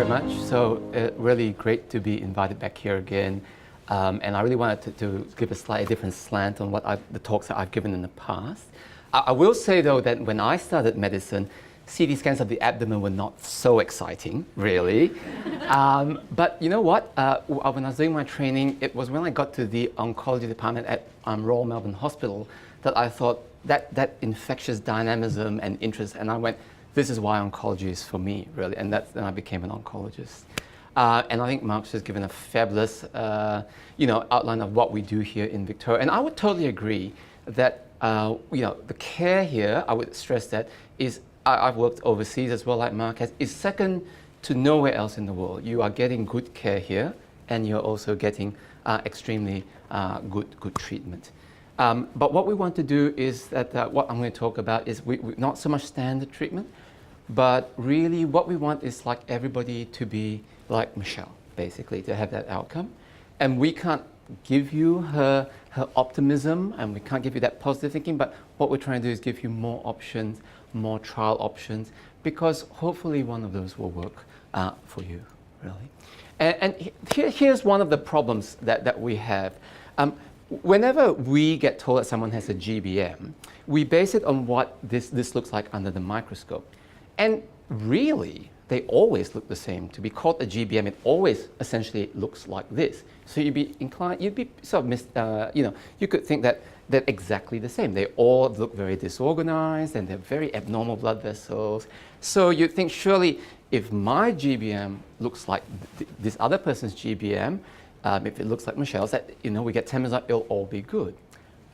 very much. So really great to be invited back here again. And I really wanted to give a slightly different slant on the talks that I've given in the past. I will say though that when I started medicine, CT scans of the abdomen were not so exciting, really. But you know what? When I was doing my training, it was when I got to the oncology department at Royal Melbourne Hospital that I thought that infectious dynamism and interest, and I went, this is why oncology is for me, really. And then I became an oncologist. And I think Mark's just given a fabulous outline of what we do here in Victoria. And I would totally agree that the care here, I would stress that, is I've worked overseas as well, like Mark has, is second to nowhere else in the world. You are getting good care here, and you're also getting extremely good treatment. But what we want to do is that what I'm going to talk about is we not so much standard treatment, but really what we want is like everybody to be like Michelle, basically, to have that outcome. And we can't give you her optimism, and we can't give you that positive thinking, but what we're trying to do is give you more options, more trial options, because hopefully one of those will work for you, really. And here's one of the problems that we have. Whenever we get told that someone has a GBM, we base it on what this looks like under the microscope. And really, they always look the same. To be called a GBM, it always essentially looks like this. So you'd be sort of you could think that they're exactly the same. They all look very disorganized, and they're very abnormal blood vessels. So you'd think, surely, if my GBM looks like this other person's GBM, if it looks like Michelle's, that we get 10 minutes, it'll all be good.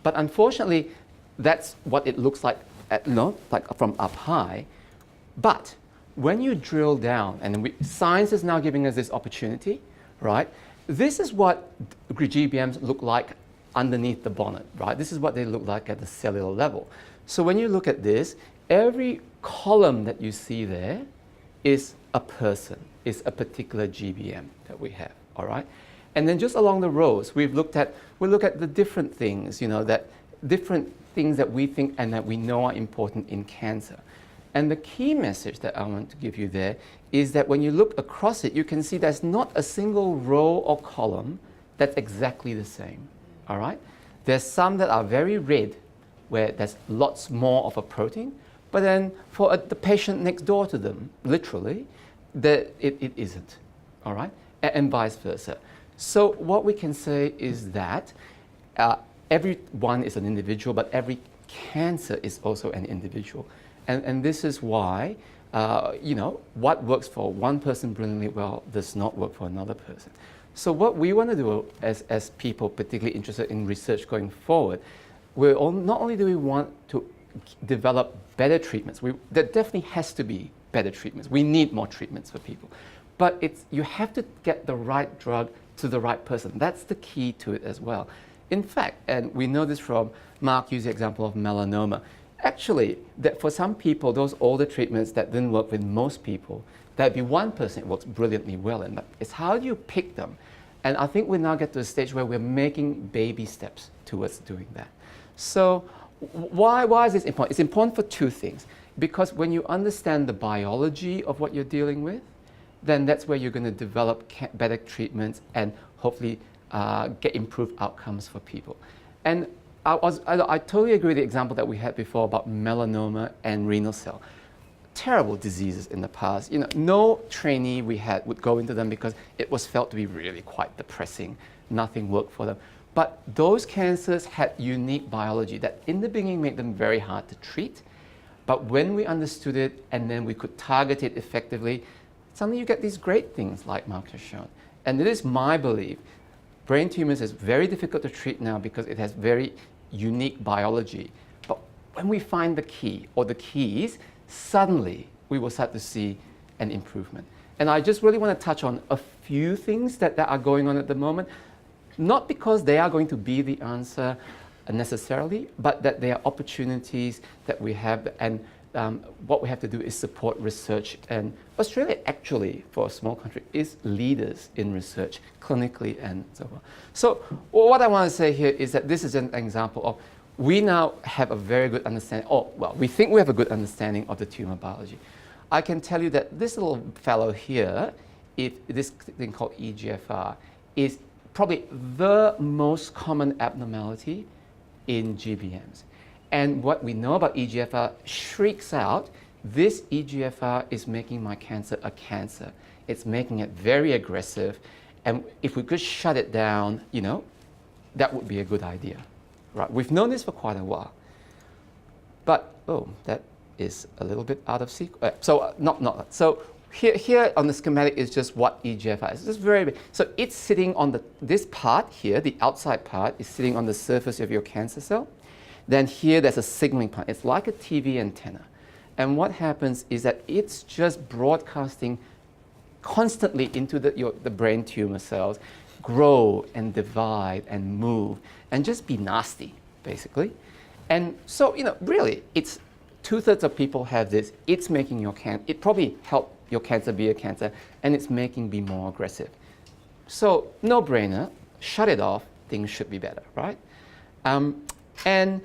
But unfortunately, that's what it looks like, like from up high. But when you drill down, and science is now giving us this opportunity, right? This is what GBMs look like underneath the bonnet, right? This is what they look like at the cellular level. So when you look at this, every column that you see there is a person, is a particular GBM that we have, all right? And then just along the rows, we look at the different things, different things that we think and that we know are important in cancer. And the key message that I want to give you there is that when you look across it, you can see there's not a single row or column that's exactly the same, all right? There's some that are very red, where there's lots more of a protein, but then for the patient next door to them, literally, it isn't, all right? And vice versa. So what we can say is that everyone is an individual, but every cancer is also an individual. And this is why, what works for one person brilliantly well does not work for another person. So what we want to do as people particularly interested in research going forward, not only do we want to develop better treatments, there definitely has to be better treatments. We need more treatments for people. But you have to get the right drug to the right person. That's the key to it as well. In fact, and we know this from Mark used the example of melanoma, actually, that for some people, those older treatments that didn't work with most people, that'd be one person it works brilliantly well in. But it's how do you pick them? And I think we now get to a stage where we're making baby steps towards doing that. So why is this important? It's important for two things. Because when you understand the biology of what you're dealing with, then that's where you're going to develop better treatments and hopefully get improved outcomes for people. And I totally agree with the example that we had before about melanoma and renal cell. Terrible diseases in the past. No trainee we had would go into them because it was felt to be really quite depressing. Nothing worked for them. But those cancers had unique biology that in the beginning made them very hard to treat. But when we understood it and then we could target it effectively, suddenly you get these great things like Mark has shown. And it is my belief, brain tumors is very difficult to treat now because it has very unique biology. But when we find the key or the keys, suddenly we will start to see an improvement. And I just really want to touch on a few things that are going on at the moment, not because they are going to be the answer necessarily, but that there are opportunities that we have, and what we have to do is support research. And Australia actually, for a small country, is leaders in research, clinically and so on. So what I want to say here is that this is an example of we now have a very good understanding, we think we have a good understanding of the tumor biology. I can tell you that this little fellow here if this thing called EGFR is probably the most common abnormality in GBMs. And what we know about EGFR shrieks out, this EGFR is making my cancer a cancer. It's making it very aggressive. And if we could shut it down, that would be a good idea. Right? We've known this for quite a while. But, that is a little bit out of sequence. So here on the schematic is just what EGFR is. It's just very big. So it's sitting on this part here, the outside part, is sitting on the surface of your cancer cell. Then here there's a signaling part. It's like a TV antenna. And what happens is that it's just broadcasting constantly into the brain tumor cells, grow and divide and move and just be nasty, basically. And so, really, it's 2/3 of people have this. It's making it probably helped your cancer be a cancer, and it's making be more aggressive. So, no-brainer, shut it off, things should be better, right? And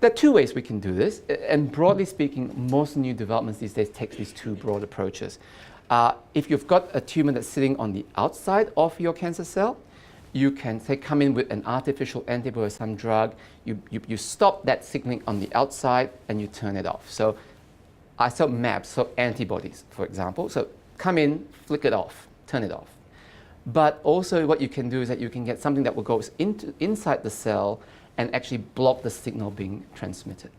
there are two ways we can do this, and broadly speaking, most new developments these days take these two broad approaches. If you've got a tumor that's sitting on the outside of your cancer cell, you can come in with an artificial antibody or some drug, you stop that signaling on the outside and you turn it off. So MABs, so antibodies, for example. So come in, flick it off, turn it off. But also what you can do is that you can get something that will go inside the cell and actually block the signal being transmitted.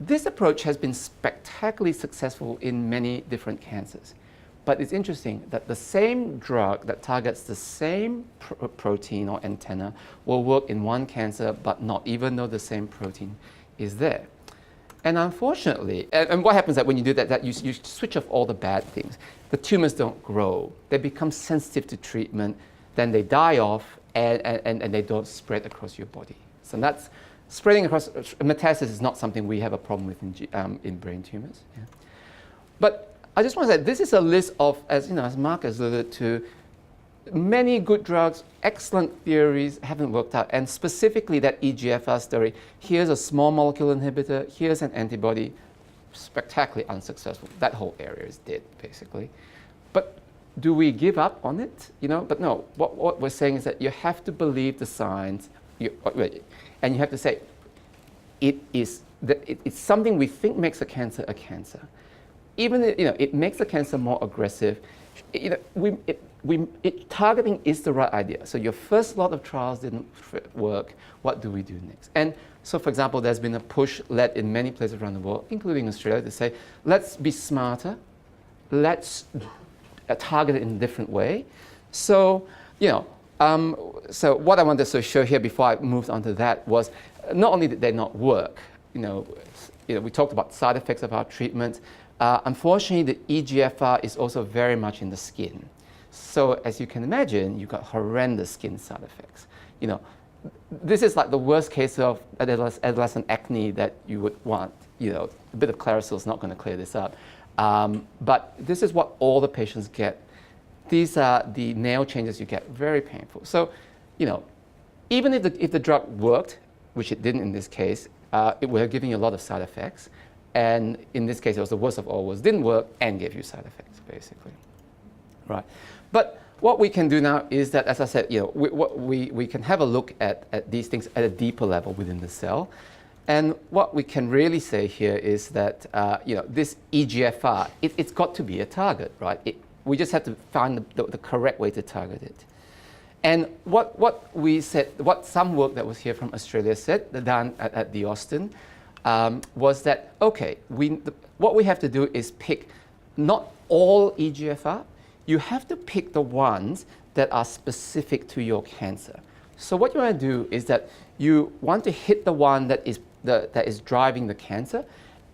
This approach has been spectacularly successful in many different cancers. But it's interesting that the same drug that targets the same protein or antenna will work in one cancer, but not, even though the same protein is there. And unfortunately, and what happens that when you do that you switch off all the bad things. The tumors don't grow. They become sensitive to treatment. Then they die off, and they don't spread across your body. So that's spreading across. Metastasis is not something we have a problem with in brain tumors. Yeah. But I just want to say this is a list of, as Mark has alluded to, many good drugs, excellent theories haven't worked out, and specifically that EGFR story. Here's a small molecule inhibitor. Here's an antibody, spectacularly unsuccessful. That whole area is dead, basically. But do we give up on it? But no. What we're saying is that you have to believe the science, and you have to say it's something we think makes a cancer a cancer. Even if, it makes the cancer more aggressive. Targeting is the right idea. So your first lot of trials didn't work. What do we do next? And so, for example, there's been a push led in many places around the world, including Australia, to say, let's be smarter. Let's target it in a different way. So, so what I wanted to show here before I moved on to that was not only did they not work. We talked about side effects of our treatment. Unfortunately, the EGFR is also very much in the skin. So as you can imagine, you've got horrendous skin side effects. This is like the worst case of adolescent acne that you would want. A bit of Clarisil is not going to clear this up. But this is what all the patients get. These are the nail changes you get, very painful. So, even if the drug worked, which it didn't in this case, it would have given you a lot of side effects. And in this case, it was the worst of all, didn't work and gave you side effects, basically. Right. But what we can do now is that, as I said, we can have a look at these things at a deeper level within the cell. And what we can really say here is that, this EGFR, it's got to be a target, right? We just have to find the correct way to target it. And what some work that was here from Australia said, done at the Austin, was that, okay, what we have to do is pick not all EGFR. You have to pick the ones that are specific to your cancer. So what you want to do is that you want to hit the one that is driving the cancer,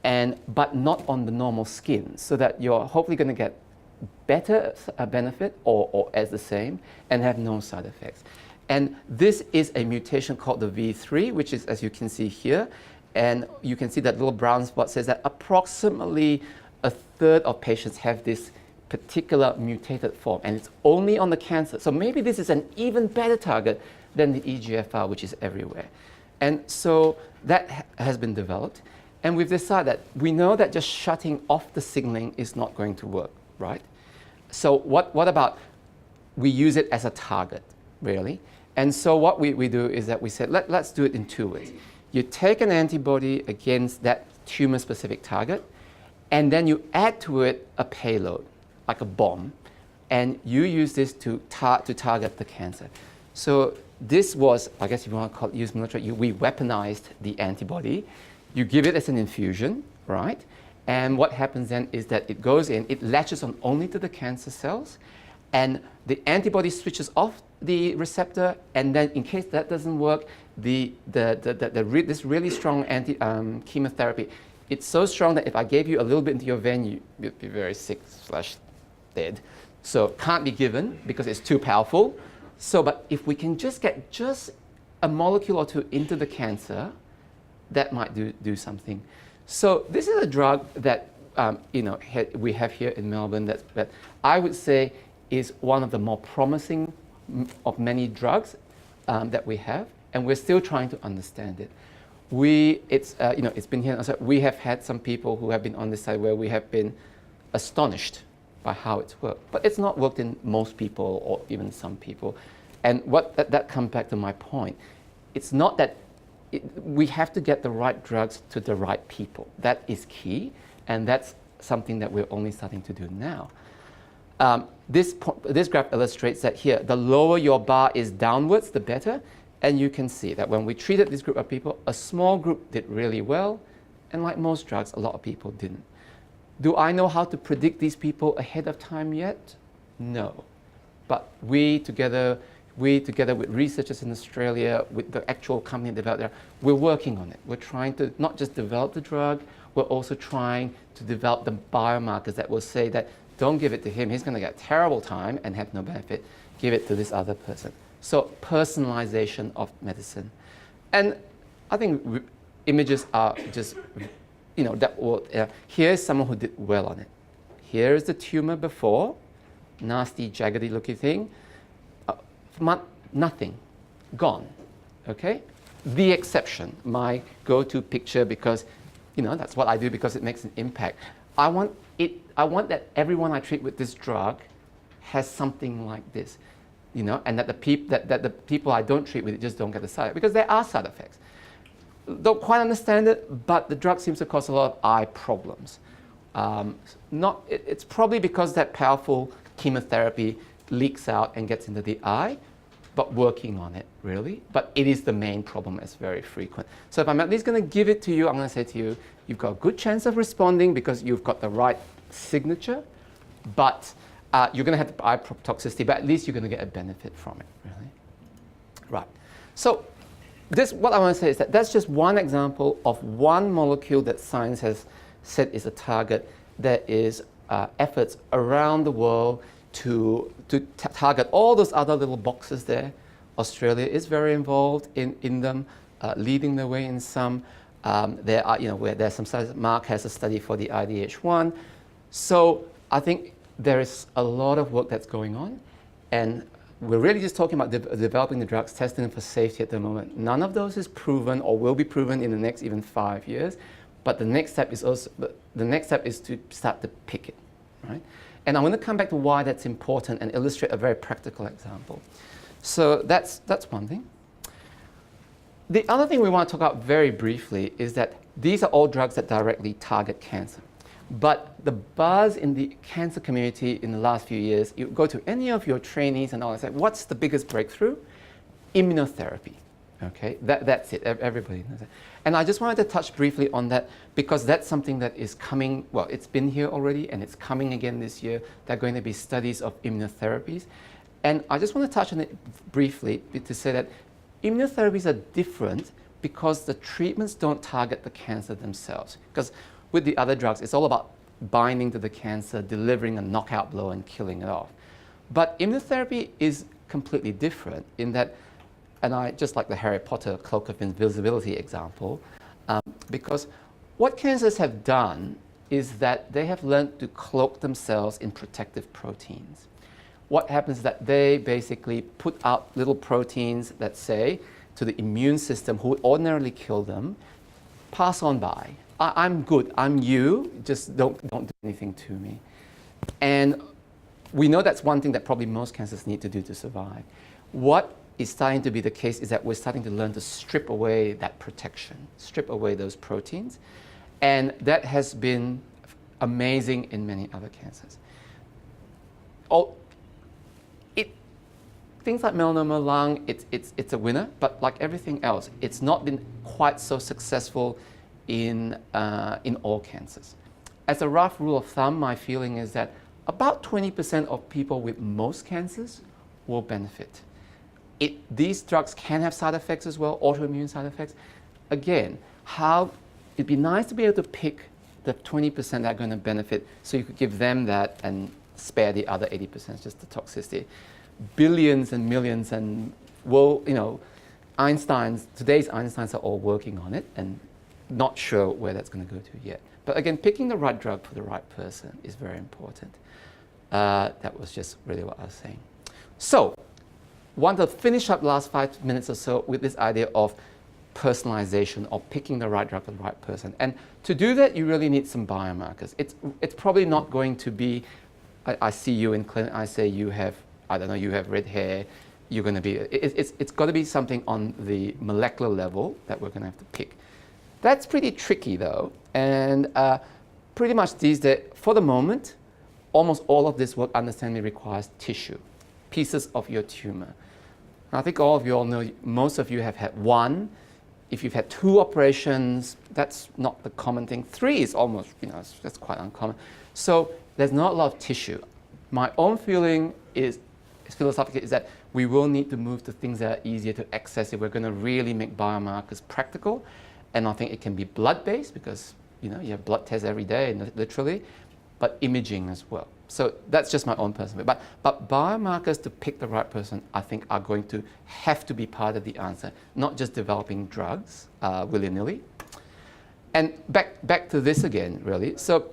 but not on the normal skin, so that you're hopefully going to get better benefit or as the same and have no side effects. And this is a mutation called the V3, which is, as you can see here, and you can see that little brown spot says that approximately 1/3 of patients have this particular mutated form, and it's only on the cancer. So maybe this is an even better target than the EGFR, which is everywhere. And so that has been developed, and we've decided that we know that just shutting off the signaling is not going to work, right? So what about we use it as a target, really? And so what we do is that we said, let's do it in two ways. You take an antibody against that tumor-specific target, and then you add to it a payload, like a bomb, and you use this to target the cancer. So this was, I guess if you want to call it, use military, we weaponized the antibody. You give it as an infusion, right? And what happens then is that it goes in, it latches on only to the cancer cells, and the antibody switches off the receptor, and then in case that doesn't work, this really strong chemotherapy, it's so strong that if I gave you a little bit into your vein, you'd be very sick / dead. So can't be given because it's too powerful. So, but if we can just get just a molecule or two into the cancer, that might do something. So this is a drug that we have here in Melbourne that I would say is one of the more promising of many drugs that we have, and we're still trying to understand it. It's been here. So we have had some people who have been on this side where we have been astonished by how it's worked, but it's not worked in most people or even some people. And that comes back to my point. It's not that we have to get the right drugs to the right people. That is key, and that's something that we're only starting to do now. This graph illustrates that here, the lower your bar is downwards, the better. And you can see that when we treated this group of people, a small group did really well, and like most drugs, a lot of people didn't. Do I know how to predict these people ahead of time yet? No. But we together with researchers in Australia, with the actual company developer, we're working on it. We're trying to not just develop the drug, we're also trying to develop the biomarkers that will say that don't give it to him, he's going to get a terrible time and have no benefit. Give it to this other person. So personalization of medicine. And I think images are just, here's someone who did well on it. Here's the tumor before, nasty, jaggedy looking thing. Nothing, gone, okay? The exception, my go-to picture, because, that's what I do because it makes an impact. I want that everyone I treat with this drug has something like this. And that the people I don't treat with it just don't get the side effects, because there are side effects. Don't quite understand it, but the drug seems to cause a lot of eye problems. It's probably because that powerful chemotherapy leaks out and gets into the eye, but working on it, really. But it is the main problem. It's very frequent. So if I'm at least going to give it to you, I'm going to say to you, you've got a good chance of responding because you've got the right signature, but you're going to have the eye toxicity, but at least you're going to get a benefit from it, really. Right. So what I want to say is that that's just one example of one molecule that science has said is a target. There is efforts around the world to target all those other little boxes there. Australia is very involved in them, leading the way in some. There are, where there's some studies. Mark has a study for the IDH1. So I think there is a lot of work that's going on, and we're really just talking about developing the drugs, testing them for safety at the moment. None of those is proven or will be proven in the next even 5 years. But the next step is to start to pick it, right? And I'm going to come back to why that's important and illustrate a very practical example. So that's one thing. The other thing we want to talk about very briefly is that these are all drugs that directly target cancer. But the buzz in the cancer community in the last few years, you go to any of your trainees and all, it's like, what's the biggest breakthrough? Immunotherapy. Okay, that's it. Everybody knows that. And I just wanted to touch briefly on that because that's something that is coming, well, it's been here already and it's coming again this year. There are going to be studies of immunotherapies. And I just want to touch on it briefly to say that immunotherapies are different because the treatments don't target the cancer themselves. Because with the other drugs, it's all about binding to the cancer, delivering a knockout blow and killing it off. But immunotherapy is completely different in that, and I just like the Harry Potter cloak of invisibility example, because what cancers have done is that they have learned to cloak themselves in protective proteins. What happens is that they basically put out little proteins that say to the immune system, who would ordinarily kill them, pass on by. I'm good, I'm you, just don't do anything to me. And we know that's one thing that probably most cancers need to do to survive. What is starting to be the case is that we're starting to learn to strip away that protection, strip away those proteins. And that has been amazing in many other cancers. Things like melanoma lung, it's a winner, but like everything else, it's not been quite so successful in all cancers. As a rough rule of thumb, my feeling is that about 20% of people with most cancers will benefit. These drugs can have side effects as well, autoimmune side effects. Again, it'd be nice to be able to pick the 20% that are going to benefit so you could give them that and spare the other 80%, just the toxicity. Billions and millions and today's Einsteins are all working on it and not sure where that's going to go to yet. But again, picking the right drug for the right person is very important. That was just really what I was saying. So, want to finish up the last 5 minutes or so with this idea of personalization or picking the right drug for the right person. And to do that, you really need some biomarkers. It's probably not going to be, I see you in clinic, I say you have, I don't know, you have red hair, you're going to be, it's got to be something on the molecular level that we're going to have to pick. That's pretty tricky though, and pretty much these days, for the moment, almost all of this work, understandably, requires tissue, pieces of your tumor. I think all of you all know, most of you have had one. If you've had 2 operations, that's not the common thing. 3 is almost, that's quite uncommon. So there's not a lot of tissue. My own feeling is philosophically is that we will need to move to things that are easier to access if we're going to really make biomarkers practical. And I think it can be blood-based because you have blood tests every day, literally, but imaging as well. So that's just my own personal view. But biomarkers to pick the right person, I think, are going to have to be part of the answer, not just developing drugs willy-nilly. And back to this again, really. So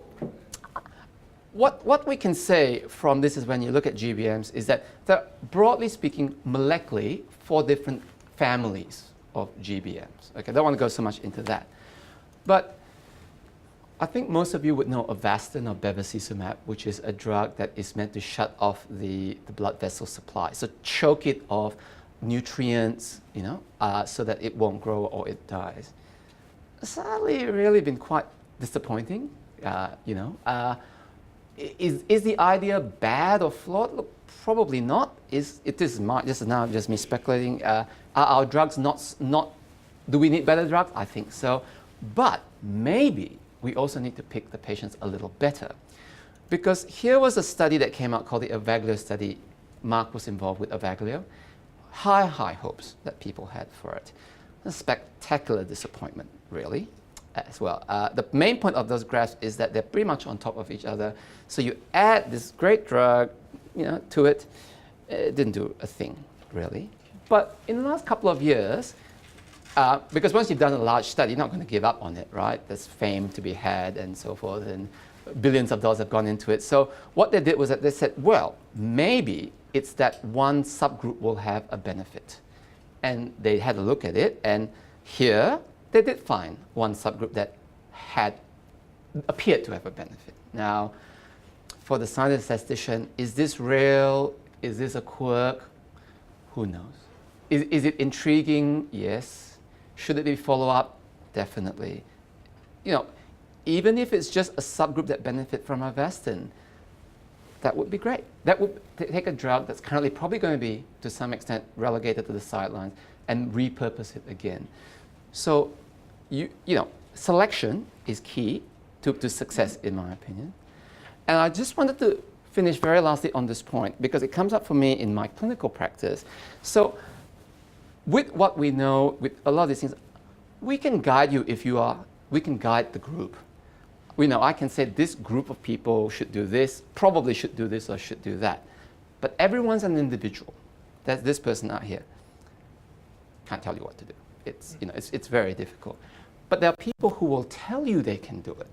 what we can say from this is when you look at GBMs is that they're, broadly speaking, molecularly 4 different families of GBMs. Okay, I don't want to go so much into that. But I think most of you would know Avastin or bevacizumab, which is a drug that is meant to shut off the blood vessel supply. So choke it of nutrients, so that it won't grow or it dies. Sadly, really been quite disappointing, Is the idea bad or flawed? Look, probably not. This is now just me speculating. Are our drugs not? Do we need better drugs? I think so. But maybe we also need to pick the patients a little better. Because here was a study that came out called the Avaglio study. Mark was involved with Avaglio. High hopes that people had for it. A spectacular disappointment, really, as well. The main point of those graphs is that they're pretty much on top of each other. So you add this great drug, to it. It didn't do a thing, really. But in the last couple of years, because once you've done a large study, you're not going to give up on it, right? There's fame to be had and so forth, and billions of dollars have gone into it. So what they did was that they said, well, maybe it's that one subgroup will have a benefit. And they had a look at it, and here they did find one subgroup that appeared to have a benefit. Now, for the scientist statistician, is this real? Is this a quirk? Who knows? Is it intriguing? Yes. Should it be follow-up? Definitely. Even if it's just a subgroup that benefit from Avastin, that would be great. That would take a drug that's currently probably going to be, to some extent, relegated to the sidelines and repurpose it again. So, selection is key to success, in my opinion. And I just wanted to finish very lastly on this point because it comes up for me in my clinical practice. So, with what we know, with a lot of these things, we can guide you we can guide the group. I can say this group of people should do this, probably should do this or should do that. But everyone's an individual. That's this person out here. Can't tell you what to do. It's very difficult. But there are people who will tell you they can do it.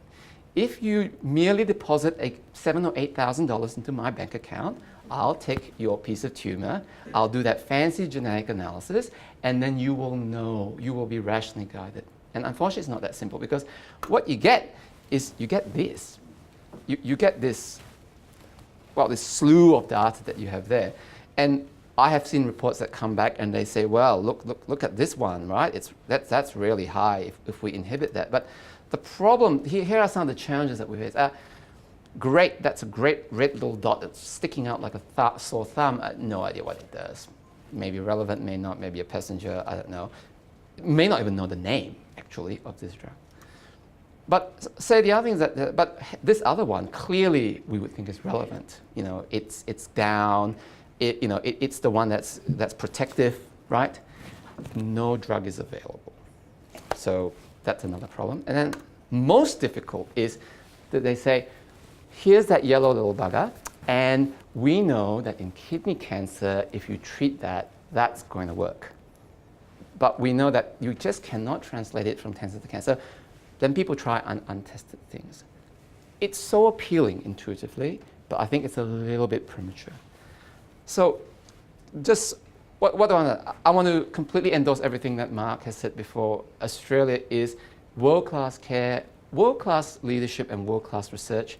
If you merely deposit $7,000 or $8,000 into my bank account, I'll take your piece of tumor, I'll do that fancy genetic analysis, and then you will know, you will be rationally guided. And unfortunately, it's not that simple because what you get is you get this. You get this well, this slew of data that you have there. And I have seen reports that come back and they say, well, look at this one, right? That's really high if we inhibit that. But the problem, here are some of the challenges that we face. Great, that's a great red little dot that's sticking out like a sore thumb. No idea what it does. Maybe relevant, may not, maybe a passenger, I don't know. May not even know the name, actually, of this drug. But say the other thing is that, but this other one, clearly we would think is relevant. You know, it's down, it's the one that's protective, right? No drug is available. So that's another problem. And then most difficult is that they say, here's that yellow little bugger, and we know that in kidney cancer, if you treat that, that's going to work. But we know that you just cannot translate it from cancer to cancer. Then people try untested things. It's so appealing intuitively, but I think it's a little bit premature. So just what I want to completely endorse everything that Mark has said before. Australia is world-class care, world-class leadership, and world-class research.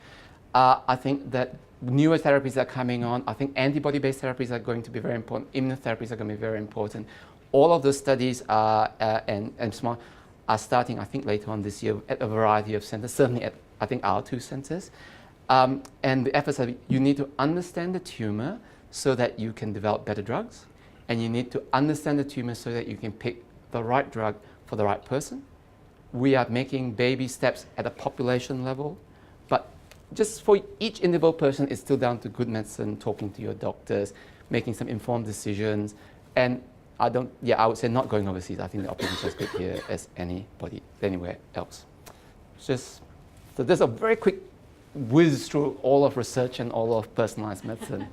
I think that newer therapies are coming on. I think antibody-based therapies are going to be very important. Immunotherapies are going to be very important. All of those studies are, and small, are starting, I think, later on this year at a variety of centers, certainly at, I think, our 2 centers. And the efforts are, you need to understand the tumor so that you can develop better drugs. And you need to understand the tumor so that you can pick the right drug for the right person. We are making baby steps at a population level, but just for each individual person, it's still down to good medicine, talking to your doctors, making some informed decisions. And I would say not going overseas. I think the opportunity is as good here as anywhere else. So there's a very quick whiz through all of research and all of personalized medicine.